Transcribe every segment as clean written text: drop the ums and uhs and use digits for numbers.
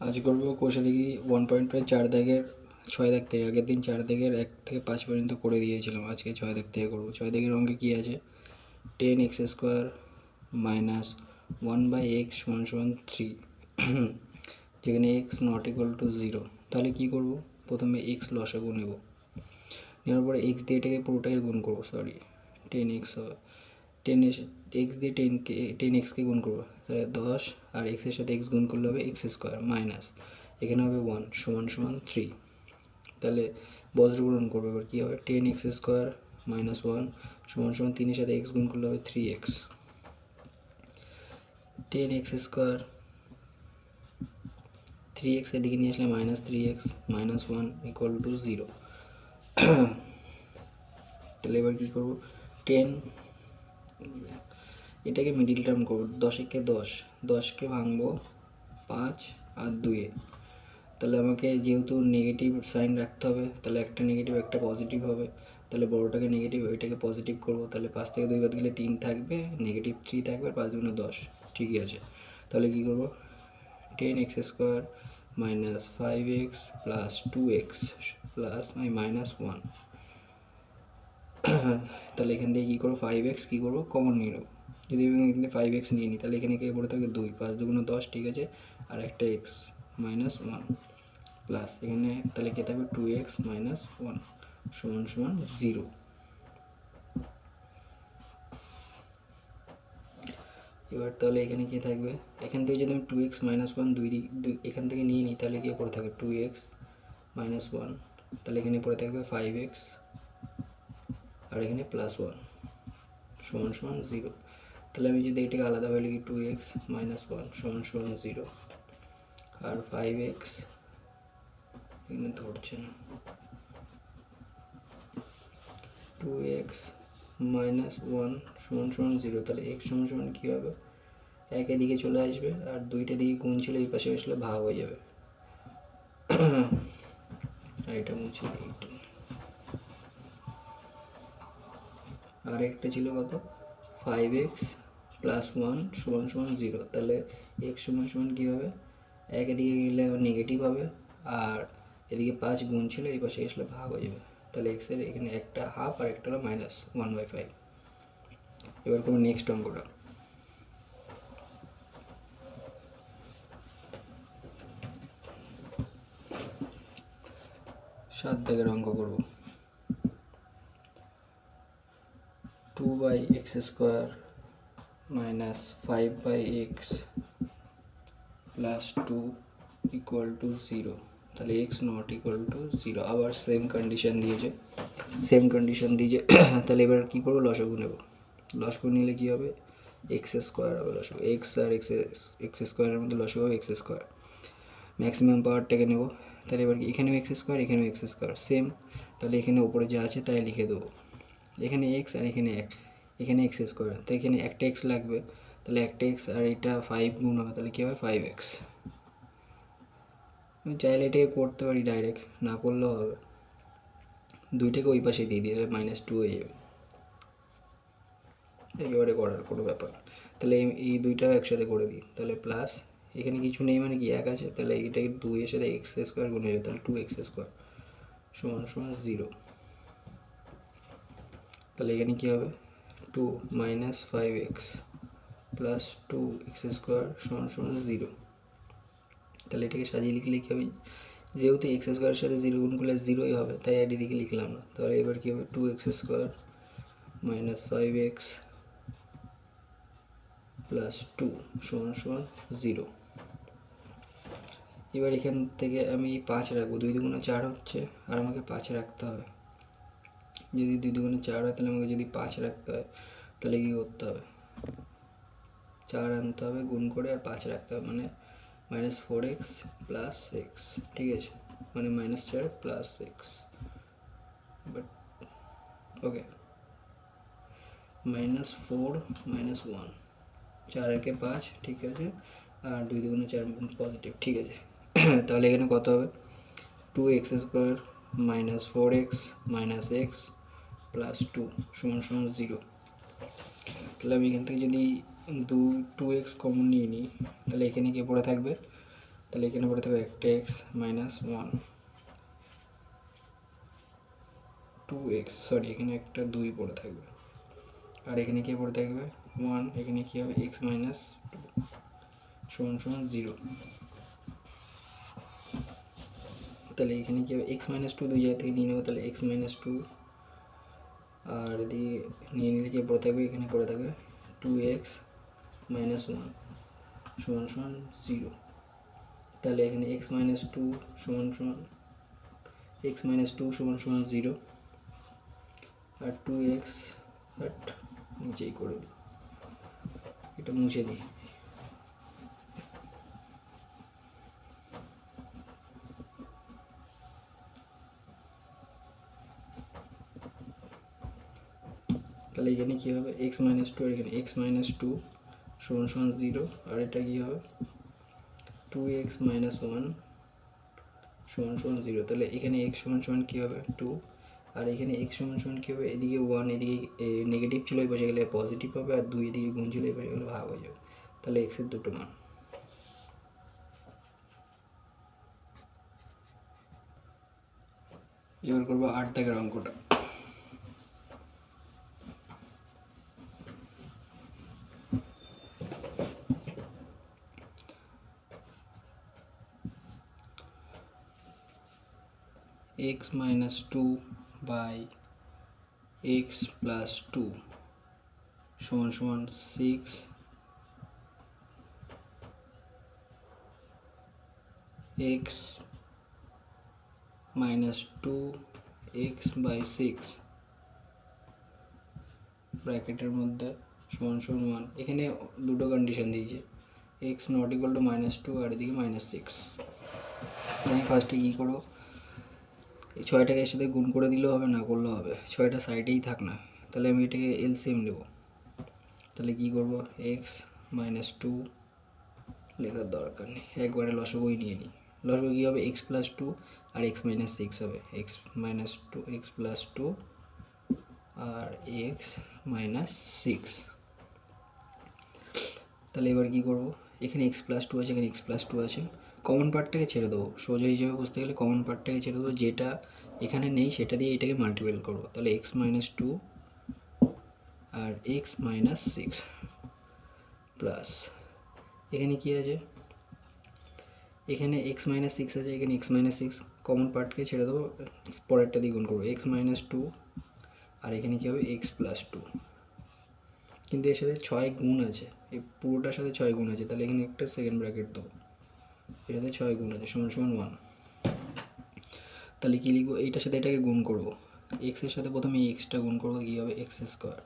আজ করবো কোষে দেখি 1.5 4 দাগের 6 দাগ থেকে। আগের দিন 4 দাগের 1 থেকে 5 পর্যন্ত করে দিয়েছিলাম, আজকে 6 দাগ থেকে করবো। 6 দাগের অঙ্কে কী আছে, 10x স্কোয়ার মাইনাস 1/x সমান সমান 3 যেখানে এক্স নট ইকুয়াল টু 0। তাহলে কী করবো, প্রথমে এক্স লসাগু নেব, নেওয়ার পরে এক্স দিয়ে এটাকে পুরোটাকে গুণ করবো, 10x হবে, 10x দিয়ে 10xকে গুণ করবো, তাহলে 10, আর এক্সের সাথে এক্স গুণ করলে হবে এক্স স্কোয়ার মাইনাস এখানে হবে 1 সমান সমান 3। তাহলে বজ্রগুণন করবো, এবার কী হবে, 10x স্কোয়ার মাইনাস 1 সমান সমান 3-এর সাথে এক্স গুণ করলে হবে 3x। 10x স্কোয়ার 3x এদিকে নিয়ে আসলে minus 3x minus 1 equal to 0। তাহলে এবার কী করবো, 10 এটাকে মিডিল টার্ম করবো, 10-একে 10, 10কে ভাঙবো 5 আর 2-এ। তাহলে আমাকে যেহেতু নেগেটিভ সাইন রাখতে হবে, তাহলে একটা নেগেটিভ একটা পজিটিভ হবে, তাহলে বড়োটাকে নেগেটিভ ওইটাকে পজিটিভ করবো, তাহলে 5 থেকে 2 বাদ গেলে 3 থাকবে, নেগেটিভ 3 থাকবে, আর 5 দুগুণে 10, ঠিকই আছে। তাহলে কী করবো, 10x square minus 5x plus 2x plus minus 1। তাহলে এখান থেকে কী করবো, 5x কী করবো, কমন নিয়ে নেবো। যদি আমি এখান থেকে 5x নিয়ে নিই, তাহলে এখানে কে পড়ে থাকে 2, 5 দুগুণে 10, ঠিক আছে, আর একটা x মাইনাস 1 প্লাস এখানে তাহলে কে থাকবে 2x মাইনাস 1 সমান সমান 0। এবার তাহলে এখানে কী থাকবে, এখান থেকে যদি আমি 2x মাইনাস 1 দুই এখান থেকে নিয়ে নিই, তাহলে কী পড়ে থাকবে 2x মাইনাস 1, তাহলে এখানে পড়ে থাকবে 5x আর এখানে প্লাস 1 সমান সমান 0। তাহলে আমি যদি এটাকে আলাদাভাবে লিখি, 2x মাইনাস 1 সমান সমান 0, আর 5x এখানে ধরছে না, 2x মাইনাস 1 সমান সমান 0। তাহলে x সমান সমান কী হবে, একের দিকে চলে আসবে, আর দুইটা দিকে গুণ ছিল এই পাশে আসলে ভাগ হয়ে যাবে। আর এটা মুছে দিই, আর একটা ছিল কত, 5x প্লাস 1 সমান সমান 0। তাহলে x সমান সমান কী হবে, একের দিকে গেলে নেগেটিভ হবে, আর এদিকে 5 গুণ ছিল এই পাশে আসলে ভাগ হয়ে যাবে। তাহলে এক্সের এখানে একটা হাফ আর একটা হলো মাইনাস 1/5। এবার করবো নেক্সট অঙ্কটা। সাত দাগের অঙ্ক করব, 2/x square minus 5/x plus 2 equal to 0। তাহলে x নট ইকুয়াল টু 0। আবার সেম কন্ডিশন দিয়েছে, তাহলে এবার কী করবো, লসাগু নেব। লসাগু নিলে কী হবে, এক্স স্কোয়ার হবে লসাগু, এক্স আর এক্স স্কোয়ারের মধ্যে লসাগু হবে এক্স স্কোয়ার। ম্যাক্সিমাম পাওয়ারটাকে নেব, তাহলে এবার এখানেও এক্স স্কোয়ার এখানেও এক্স স্কোয়ার সেম, তাহলে এখানে ওপরে যা আছে তাই লিখে দেবো। এখানে এক্স আর এখানে এক্স স্কোয়ার, তো এখানে একটা এক্স লাগবে, তাহলে একটা এক্স আর এটা 5 গুণ হবে, তাহলে কী হবে 5x। আমি চাইলে এটাকে করতে পারি ডাইরেক্ট, না করলেও হবে, দুইটাকে ওই পাশে দিয়ে দিই, তাহলে -2 হয়ে যাবে, একেবারে করার কোনো ব্যাপার। তাহলে এই দুইটা একসাথে করে দিই, তাহলে প্লাস এখানে কিছু নেই মানে কি এক আছে, তাহলে এইটাকে 2 এর সাথে এক্স স্কোয়ার গুণ হয়ে যাবে, তাহলে 2x স্কোয়ার সমান সমান 0। তাহলে এখানে কী হবে, 2 minus 5x plus 2x square সমান সমান 0। তাহলে এটাকে সাজিয়ে লিখলে কী হবে, যেহেতু এক্স স্কোয়ারের সাথে 0 গুণ করলে 0ই হবে, তাই এদিকে লিখলাম না। তাহলে এবার কী হবে, 2x square minus 5x plus 2 সমান সমান 0। এবার এখান থেকে আমি 5 রাখবো, 2 দুগুণে 4 হচ্ছে, আর আমাকে 5 রাখতে হবে। যদি 2 দুগুণে 4 হয়, তাহলে আমাকে যদি 5 রাখতে হয়, তাহলে কী করতে হবে, 4 আনতে হবে গুণ করে, আর 5 রাখতে হবে, মানে -4x প্লাস x, ঠিক আছে, মানে -4 প্লাস x, বাট ওকে, -4 -1, 4 একে 5, ঠিক আছে, আর 2 দুগুণে 4 পজিটিভ, ঠিক আছে। তাহলে এখানে কত হবে, 2x square minus 4x minus x plus 2 সমান সমান 0। তাহলে আমি এখান থেকে যদি 2x কমন নিয়ে নিই, তাহলে এখানে কি পড়ে থাকবে তাহলে এখানে পড়ে থাকবে একটা X minus one, two X, sorry এখানে একটা দুই পড়ে থাকবে, আর এখানে কি পড়ে থাকবে ওয়ান, এখানে কি হবে এক্স মাইনাস টু সমান সমান জিরো। তাহলে এখানে কি হবে এক্স মাইনাস টু দুই জায়গা থেকে নিয়ে নেবো, তাহলে এক্স মাইনাস টু, আর এদিকে নিয়ে নিলে কি পড়ে থাকবে, এখানে পড়ে থাকবে টু এক্স মাইনাস ওয়ান সমান সমান জিরো। তাহলে এখানে এক্স মাইনাস টু সমান সমান এক্স মাইনাস টু সমান সমান জিরো, আর টু এক্স বাট নিচেই করে দিই, এটা মুছে দিই। তাহলে এখানে কী হবে এক্স মাইনাস টু, আর এখানে এক্স মাইনাস টু সমান সমান জিরো, আর এটা কী হবে টু এক্স মাইনাস ওয়ান সমান সমান জিরো। তাহলে এখানে এক্স সমান সমান কী হবে টু, আর এখানে এক্স সমান সমান কী হবে, এদিকে ওয়ান এদিকে নেগেটিভ ছিল এই পাশে গেলে পজিটিভ হবে, আর দুই এদিকে গুণ ছিল এই পাশে গেলে ভাগ হয়ে যাবে। তাহলে এক্সের দুটো মান। এবার করবো 8 দাগের অঙ্কটা। x minus 2 by x plus 2 সমান সমান 6 x minus 2 x by 6 ব্র্যাকেটের মধ্যে সমান সমান 1। এখানে দুটো কন্ডিশন দিয়েছে, x not equal to minus two আর এদিকে মাইনাস সিক্স। আমি ফার্স্টে কী করবো, এই ছয়টাকে এর সাথে গুণ করে দিলেও হবে, না করলেও হবে, ছয়টা সাইডেই থাক না। তাহলে আমি এটাকে এলসিএম নেব। তাহলে কী করবো এক্স মাইনাস টু লেখার দরকার নেই, একবারে লসাগুই নিয়ে নিই। লসাগু কী হবে এক্স প্লাস টু আর এক্স মাইনাস সিক্স হবে, x minus two x plus two আর এক্স মাইনাস সিক্স। তাহলে এবার কী করবো, এখানে এক্স প্লাস টু আছে, এখানে এক্স প্লাস টু আছে, কমন পার্টটাকে ছেড়ে দেবো। সোজা হিসেবে বুঝতে গেলে কমন পার্টটাকে ছেড়ে দেবো, যেটা এখানে নেই সেটা দিয়ে এটাকে মাল্টিপ্লাই করবো। তাহলে এক্স মাইনাস টু আর এক্স মাইনাস সিক্স প্লাস এখানে কী আছে, এখানে এক্স মাইনাস সিক্স আছে, এখানে এক্স মাইনাস সিক্স, কমন পার্টকে ছেড়ে দেবো, পরেরটা দিয়ে গুণ করবো এক্স মাইনাস টু, আর এখানে কী হবে এক্স প্লাস টু, কিন্তু এর সাথে ছয় গুণ আছে, এই পুরোটার সাথে ছয় গুণ আছে, তাহলে এখানে একটা সেকেন্ড ব্র্যাকেট দেবো, এর সাথে ছয় গুণ আছে সমান সমান ওয়ান। তাহলে কী লিখবো, এইটার সাথে এটাকে গুণ করবো, এক্সের সাথে প্রথমে এই এক্সটা গুণ করবো, কী হবে এক্স স্কোয়ার,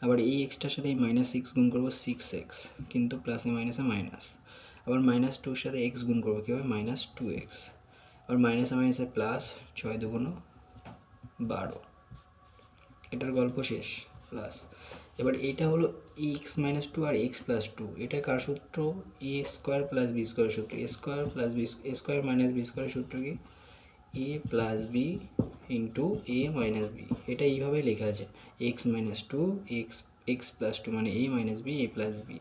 আবার এই এক্সটার সাথে এই মাইনাস সিক্স গুণ করবো সিক্স এক্স, কিন্তু প্লাসে মাইনাসে মাইনাস, আবার মাইনাস টুর সাথে এক্স গুণ করবো, কী হবে মাইনাস টু এক্স, আবার মাইনাসে মাইনাসে প্লাস, ছয় দুগুণ 12, এটার গল্প শেষ প্লাস। এবার এটা হলো এক্স মাইনাস টু আর এক্স প্লাস টু, এটা কার সূত্র এ স্কোয়ার প্লাস বি স্কোয়ারের সূত্র, A square plus B A square minus B স্কোয়ারের সূত্র কি A plus B into A minus B, এটা এইভাবে লেখা আছে X minus two X X plus two মানে A minus B A plus B,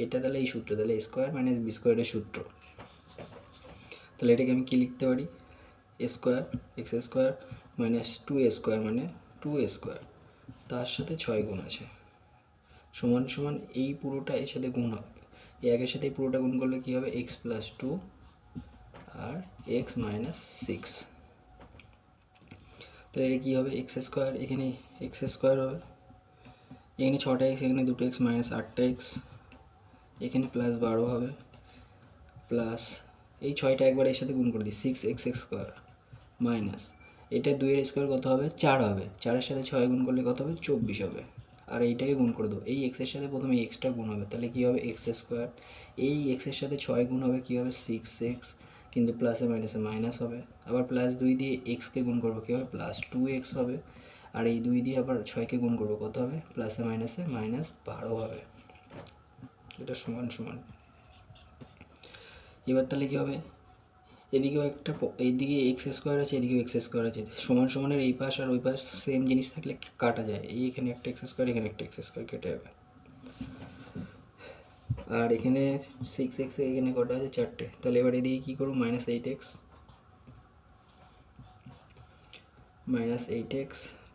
এটা তাহলে এই সূত্র, তাহলে স্কোয়ার মাইনাস বি স্কোয়ারের সূত্র। তাহলে এটাকে আমি কী লিখতে পারি, a square x square minus two a square মানে টু এ স্কোয়ার, তার সাথে ছয় গুণ আছে সমান সমান এই পুরোটা এর সাথে গুণ হবে, এই একের সাথে এই পুরোটা গুণ করলে কী হবে এক্স প্লাস টু আর এক্স মাইনাস সিক্স। তাহলে এটা কী হবে এক্স স্কোয়ার, এখানে এক্স স্কোয়ার হবে, এখানে ছটা এক্স, এখানে দুটো এক্স মাইনাস আটটা এক্স, এখানে প্লাস 12 হবে, প্লাস এই ছয়টা একবার এর সাথে গুণ করে দিই six x x square minus এটা দুইয়ের স্কোয়ার কত হবে 4 হবে, 4-এর সাথে 6 গুণ করলে কত হবে 24 হবে, আর এইটাকে গুণ করে দেবো, এই এক্সের সাথে প্রথমে এই এক্সটা গুণ হবে, তাহলে কী হবে এক্স স্কোয়ার, এই এক্সের সাথে 6 গুণ হবে কী হবে সিক্স এক্স, কিন্তু প্লাসে মাইনাসে মাইনাস হবে, আবার প্লাস 2 দিয়ে এক্সকে গুণ করবো কী হবে প্লাস টু এক্স হবে, আর এই 2 দিয়ে আবার 6কে গুণ করবো কত হবে প্লাসে মাইনাসে মাইনাস 12 হবে, এটা সমান সমান। এবার তাহলে কী হবে, এদিকেও একটা এইদিকে এক্স স্কোয়ার আছে, এদিকেও এক্স স্কোয়ার আছে, সমান সমানের এই পাশ আর ওই পাশ সেম জিনিস থাকলে কাটা যায়, এখানে একটা এক্স স্কোয়ার এখানে একটা এক্স স্কোয়ার কেটে যাবে। আর এখানে 6x এখানে কটা আছে, 4টে। তাহলে এবার এদিকে কী করবো, -8x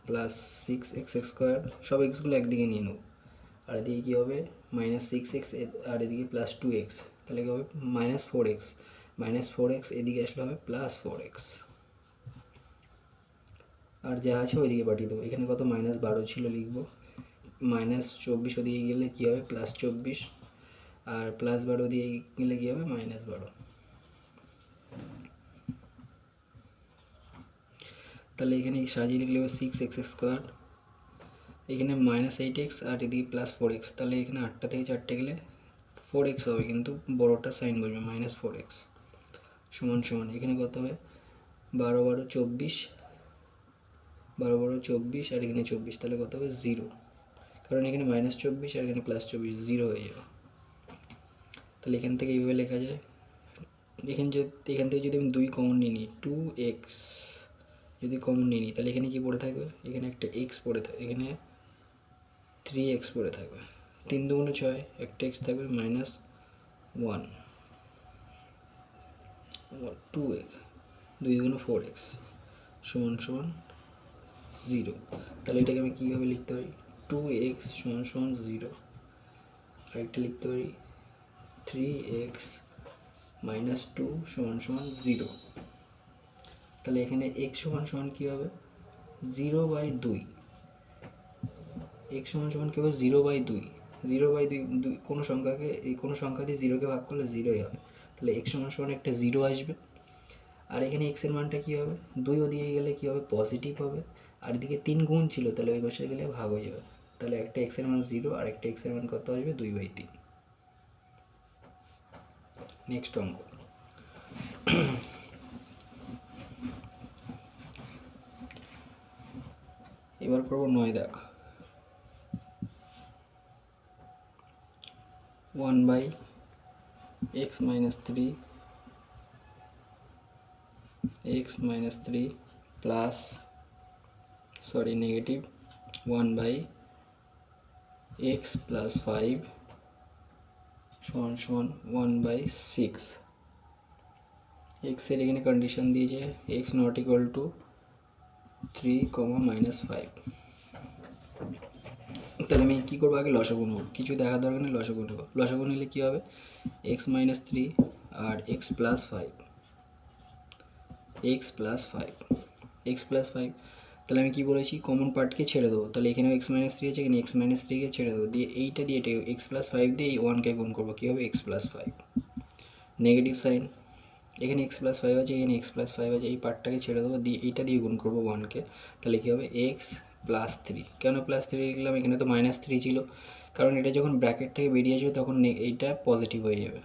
প্লাস 6x² সব এক্সগুলো একদিকে নিয়ে নেব। আর এদিকে কী হবে, -6x আর এদিকে +2x, তাহলে কী হবে -4x, -4x এদিকে আসলে হবে +4x। আর যা আছে ওইদিকে পাঠিয়ে দেবো। এখানে কত -12 ছিল, লিখবো -24 ওদিকে গেলে কী হবে +24, আর +12 দিয়ে গেলে কী হবে -12। তাহলে এখানে সাজিয়ে লিখলে হবে 6x², এখানে -8x আর এদিকে +4x, তাহলে এখানে 8টা থেকে 4টে গেলে 4x হবে, কিন্তু বড়টা সাইন বসবে -4x সমান সমান এখানে কত হবে 12 12 24, 12 12 24 আর এখানে 24, তাহলে কত হবে 0, কারণ এখানে -24 আর এখানে +24, 0 হয়ে যাবে। তাহলে এখান থেকে এইভাবে লেখা যায়, এখান থেকে যদি আমি 2 কমন নিয়ে নিই, 2x যদি কমন নিয়ে নিই, তাহলে এখানে কি পড়ে থাকবে, এখানে একটা x পড়ে থাকবে, এখানে 3x পড়ে থাকবে, 3 2 6, একটা x থাকবে -1 2x, 2 2 4x সমান সমান 0। তাহলে এটাকে আমি কীভাবে লিখতে পারি, 2x সমান সমান 0, আরেকটা লিখতে পারি 3x -2 সমান সমান 0। তাহলে এখানে x সমান সমান কী হবে 0/2, x সমান সমান কী হবে 0/2, 0/2 কোনো সংখ্যাকে কোনো সংখ্যা দিয়ে 0কে ভাগ করলে 0ই হবে, তাহলে x সমান সমান একটা 0 আসবে। আর এখানে x এর মানটা কী হবে 2 ওদিকে গেলে কী হবে পজিটিভ হবে, আর এদিকে 3 গুণ ছিল, তাহলে ওই পাশে গেলে ভাগ হয়ে যাবে, তাহলে একটা x এর মান 0 আর একটা x এর মান কত আসবে 2/3। নেক্সট অঙ্ক, এবার করবো 9 দাগ। 1/x - 3 প্লাস নেগেটিভ 1/x + 5 সমান সমান 1/6। x এর এখানে কন্ডিশন দিয়েছে x ≠ = 3, -5। তাহলে আমি কী করবো, আগে লসাগু নেব, কিছু দেখার দরকার নেই, লসাগু নেব। লসাগু নিলে কী হবে x - 3 আর x + 5, তাহলে আমি কি বলেছি কমন পার্টকে ছেড়ে দেবো, তাহলে এখানেও x - 3 আছে, এখানে x - 3কে ছেড়ে দেবো, দিয়ে এইটা দিয়ে এটা x + 5 দিয়ে এই 1কে গুণ করবো, কী হবে x + 5, নেগেটিভ সাইন, এখানে x + 5 আছে, এখানে x + 5 আছে, এই পার্টটাকে ছেড়ে দেবো, দিয়ে এইটা দিয়ে গুণ করবো 1কে, তাহলে কী হবে x + 3। কেন +3 লিখলাম, এখানে তো -3 ছিল, কারণ এটা যখন ব্র্যাকেট থেকে বেরিয়ে আসবে তখন এইটা পজিটিভ হয়ে যাবে,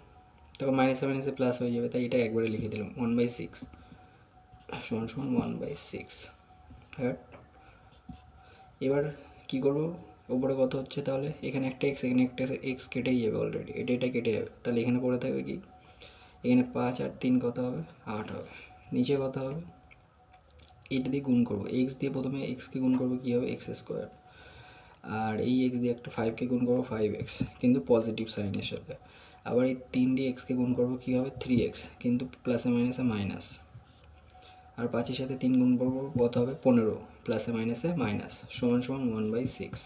তখন মাইনাসে মাইনাসে প্লাস হয়ে যাবে, তাই এটা একবারে লিখে দিলাম 1/6 সমান সমান 1/6। হ্যাঁ, এবার কি করব, ওপরে কত হচ্ছে, তাহলে এখানে একটা x, এখানে একটা x কেটেই যাবে অলরেডি, এটা কেটে যাবে, তাহলে এখানে পড়ে থাকবে কি, এখানে 5 আর 3 কত হবে 8 হবে, নিচে কত হবে, এইটা দিয়ে গুণ করবো, x দিয়ে প্রথমে xকে গুণ করবো, কী হবে x², আর এই x দিয়ে একটা 5কে গুণ করবো 5x, কিন্তু পজিটিভ সাইনের সাথে, আবার এই 3 দিয়ে xকে গুণ করবো, কী হবে 3x, কিন্তু প্লাসে মাইনাসে মাইনাস, আর 5-এর সাথে 3 গুণ করবো কত হবে 15, প্লাসে মাইনাসে মাইনাস সমান সমান 1/6।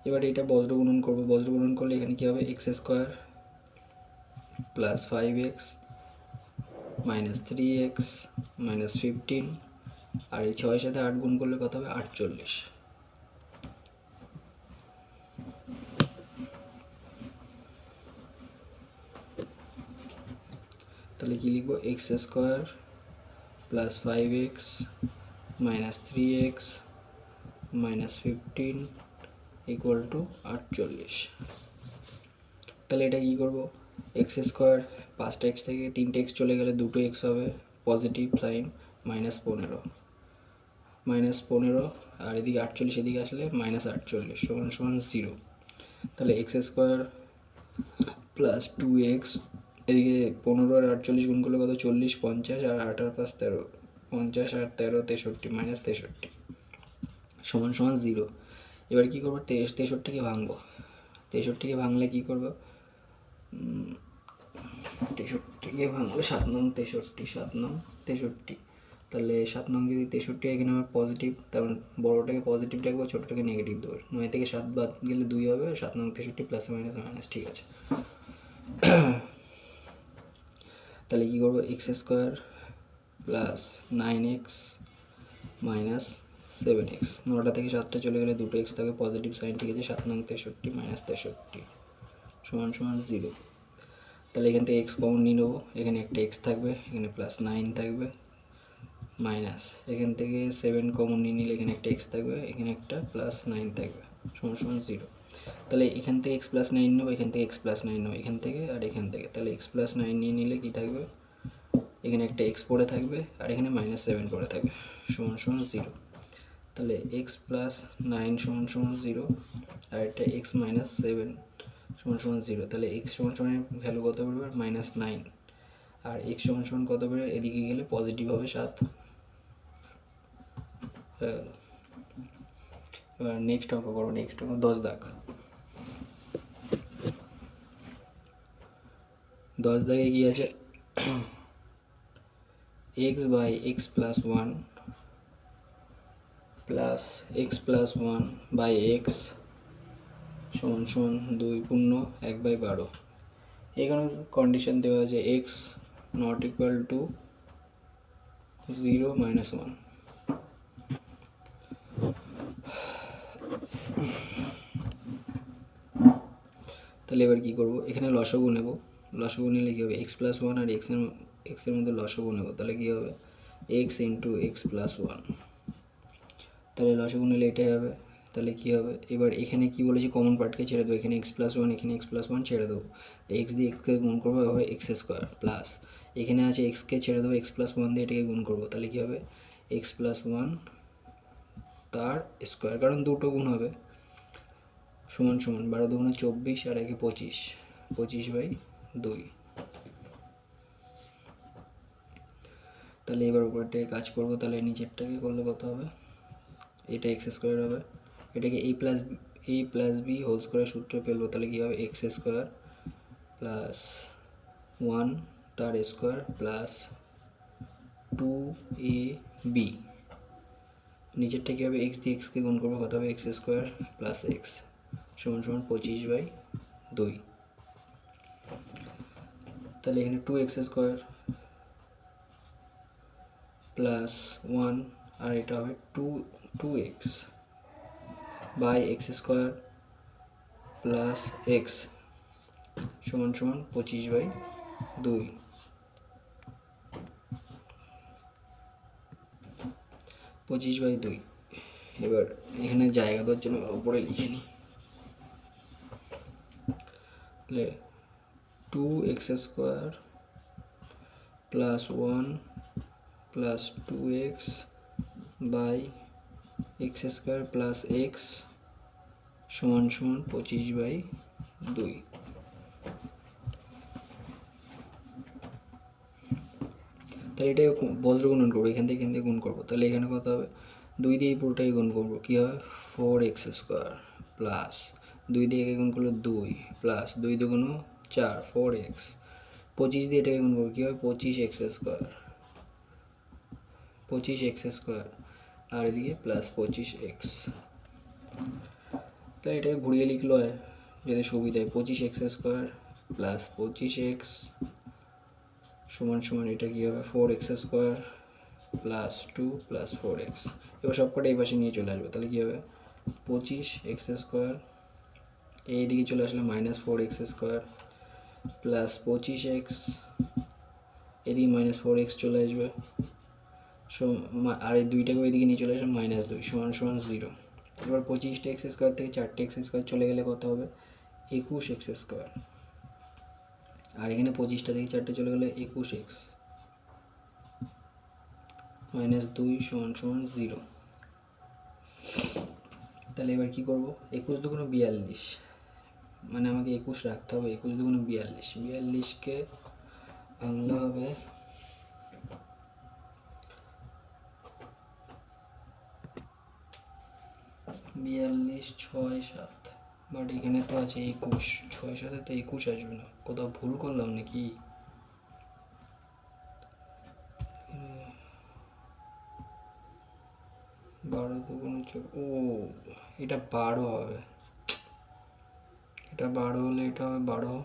এবার এটা বজ্র গুণন করবো, বজ্র গুণন করলে এখানে কী হবে x² plus 5x minus 3x minus 15, আর এই 6-এর সাথে 8 গুণ করলে কত হবে 48। তাহলে কী লিখবো x² plus 5x minus 3x minus 15 = 48। তাহলে এটা কী করবো, x² 5টা x থেকে 3টে x চলে গেলে 2টো x হবে, পজিটিভ সাইন -15 আর এদিকে 48 এদিকে আসলে -48 সমান সমান 0। তাহলে x² প্লাস 2x, এদিকে 15 আর 48 গুণ করলে কত 40, 50 আর 8 আর 5 13, 50 আর 13 63 -63 সমান সমান 0। এবার কী করবো 63কে ভাঙবো, 63কে ভাঙলে কী করবো, 63কে ভাঙলে 7 নং 63, 7 নং 63। তাহলে 7 নং যদি 63 এখানে আমার পজিটিভ, তার বড়োটাকে পজিটিভ রাখবো, ছোটোটাকে নেগেটিভ দেবো। 9 থেকে 7 বাদ গেলে 2 হবে, 7 নং 63 প্লাসে মাইনাসে মাইনাস, ঠিক আছে। তাহলে কী করবো, x² plus 9x minus 7x, 9টা থেকে 7টা চলে গেলে 2টো x থাকে, পজিটিভ সাইন, ঠিক আছে। 7 নং 63 মাইনাস 63 সমান সমান 0। তাহলে এখান থেকে x কমন নিয়ে নেবো, এখানে একটা x থাকবে, এখানে প্লাস 9 থাকবে, মাইনাস এখান থেকে 7 কমন নিয়ে নিলে এখানে একটা x থাকবে, এখানে একটা প্লাস 9 থাকবে, সমান সমান 0। তাহলে এখান থেকে x প্লাস 9 নেবো, এখান থেকে x প্লাস 9 নেবো, এখান থেকে আর এখান থেকে। তাহলে x প্লাস 9 নিয়ে নিলে কী থাকবে, এখানে একটা x পড়ে থাকবে আর এখানে -7 পড়ে থাকবে, সমান সমান 0। তাহলে x প্লাস 9 সমান সমান 0 আর একটা x মাইনাস 7 সমান সমান 0। তাহলে x সমান সমান ভ্যালু কত বেরোবে, -9, আর x সমান সমান কত বেরোবে, এদিকে গেলে পজিটিভ হবে 7 হয়ে গেল। এবার নেক্সট অঙ্ক করো, নেক্সট অঙ্ক 10 দাগ। 10 দাগে কি আছে, x by X plus 1 plus X plus 1 by X সমান সমান 2 পূর্ণ 1/12। এখানে কন্ডিশন দেওয়া আছে এক্স নট ইকুয়াল টু 0 - 1। তাহলে এবার কী করবো, এখানে লসাগু নেব, লসাগু নিলে কী হবে, এক্স প্লাস 1 আর এক্সের মধ্যে লসাগু নেব, তাহলে কী হবে, এক্স ইন্টু এক্স প্লাস 1। তাহলে লসাগু নিলে এটাই হবে। তাহলে কী হবে, এবার এখানে কি বলেছি, কমন পার্টকে ছেড়ে দেবো, এখানে এক্স প্লাস 1, এখানে এক্স প্লাস 1 ছেড়ে দেবো, এক্স দিয়ে এক্সকে গুণ করবো, হবে x² প্লাস এখানে আছে এক্সকে ছেড়ে দেবো, এক্স প্লাস 1 দিয়ে এটাকে গুণ করবো, তাহলে কী হবে, এক্স প্লাস 1 তার স্কোয়ার, কারণ দুটো গুণ হবে, সমান সমান 12 দুগুণে 24 আর 1 25, 25/2। তাহলে এবার উপরটাকে কাজ করবো, তাহলে নিচেরটাকে করলে কত হবে, এটা x² হবে, এটাকে a plus B whole square সূত্রে ফেলবো, তাহলে কী হবে, x² প্লাস 1 তার স্কোয়ার প্লাস 2ab, নিচেরটা কী হবে, এক্স দিয়ে এক্সকে গুণ করবো, কত হবে, x² প্লাস এক্স সমান সমান 25/2। তাহলে এখানে 2x² প্লাস 1 আর এটা হবে 2x by x² plus X সমান সমান 25/2। 25/2। এবার এখানে জায়গা দেওয়ার জন্য উপরে লিখে নিই, তাহলে 2x² plus 1 plus 2x by x² plus X সমান সমান 25/2। তাহলে এটাই বজ্র গুণন করবো, এখান থেকে গুণ করবো, তাহলে এখানে কত হবে, 2 দিয়ে পুরোটাই গুণ করবো, কী হবে, 4x² প্লাস 2 দিয়ে একে গুণ করলে 2 প্লাস 2 দুগুণ 4 4x, 25 দিয়ে এটাকে গুণ করবো, কী হবে, 25x² আর এদিকে প্লাস 25x। তাই এটাকে ঘুরিয়ে লিখলো হয় যদি সুবিধা হয়, 25x² প্লাস 25x সমান সমান এটা কী হবে, 4x² প্লাস 2 প্লাস 4x। এবার সবকটা এই পাশে নিয়ে চলে আসবে, তাহলে কী হবে, 25x² এইদিকে চলে আসলে -4x² প্লাস 25x, এদিকে -4x চলে আসবে, আর এই দুইটাকে ওইদিকে নিয়ে চলে আসবে -2 সমান সমান 0। এবার 25টা x² থেকে 4টে x² চলে গেলে কত হবে, 21x², আর এখানে 25টা থেকে 4টে চলে গেলে 21x -2 সমান সমান 0। তাহলে এবার কী করবো, 21 দুগুণে 42, মানে আমাকে 21 রাখতে হবে, 21 দুগুণে 42, 42কে ভাঙলে হবে 42 6 7, বাট এখানে তো আছে 21, 6 সাথে তো 21 আসবে না, কোথাও ভুল করলাম নাকি? 12 দুগুণ 24, ও এটা 12 হবে, এটা 12 হলে এটা হবে 12।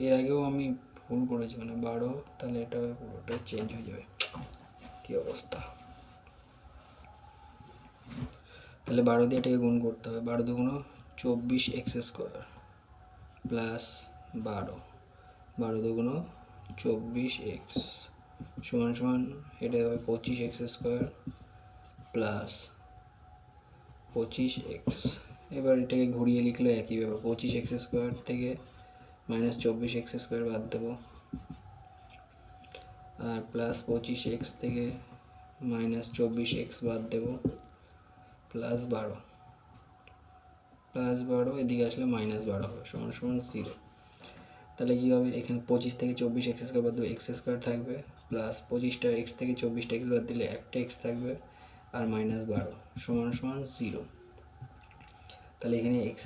এর আগেও আমি ভুল করেছি, মানে 12, তাহলে এটা হবে পুরোটা চেঞ্জ হয়ে যাবে। কী অবস্থা! তাহলে 12 দিয়ে এটাকে গুণ করতে হবে, 12 দুগুণ 24x² প্লাস 12, 12 দুগুণ 24x সমান সমান এটা হবে 25x² প্লাস 25x। এবার এটাকে ঘুরিয়ে লিখলে একই ব্যাপার, 25x² থেকে মাইনাস 24x² বাদ দেবো, আর প্লাস 25x থেকে মাইনাস 24x বাদ দেবো, প্লাস 12, এদিকে আসলে -12 হবে, সমান সমান 0। তাহলে কী হবে, এখানে 25 থেকে 24x² বাদ দেবো, x² থাকবে, প্লাস 25টা x থেকে 24টা x বাদ দিলে একটা x থাকবে, আর -12 সমান সমান 0। তাহলে এখানে x²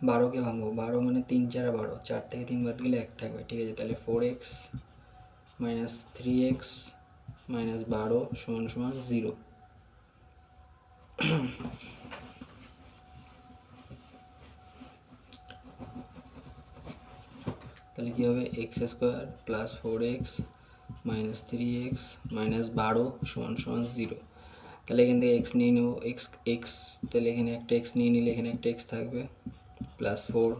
12কে ভাঙবো, 12 মানে 3 4 12, 4 থেকে 3 বাদ গেলে 1 থাকবে, ঠিক আছে। তাহলে 4x মাইনাস 3x মাইনাস 12 সমান সমান 0। তাহলে কী হবে, x² plus 4x minus 3x minus 12 সমান সমান 0। তাহলে এখান থেকে x নিয়ে নেব, x, তাহলে এখানে একটা x নিয়ে নিলে এখানে একটা x থাকবে, প্লাস 4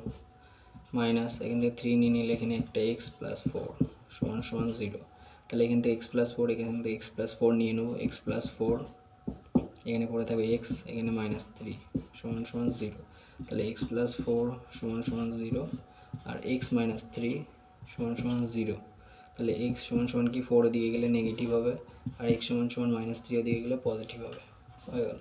মাইনাস এখান থেকে 3 নিয়ে নিলে এখানে একটা x প্লাস 4 সমান সমান 0। তাহলে এখান থেকে x প্লাস 4, এখান থেকে x প্লাস 4 নিয়ে নেব, x প্লাস 4, এখানে পড়ে থাকবে x, এখানে -3 সমান সমান 0। তাহলে x প্লাস 4 সমান সমান 0, আর x মাইনাস 3 সমান সমান 0। তাহলে x সমান সমান কি 4 দিকে গেলে নেগেটিভ হবে, আর x সমান সমান -3 দিকে গেলে পজিটিভ হবে, হয়ে গেল।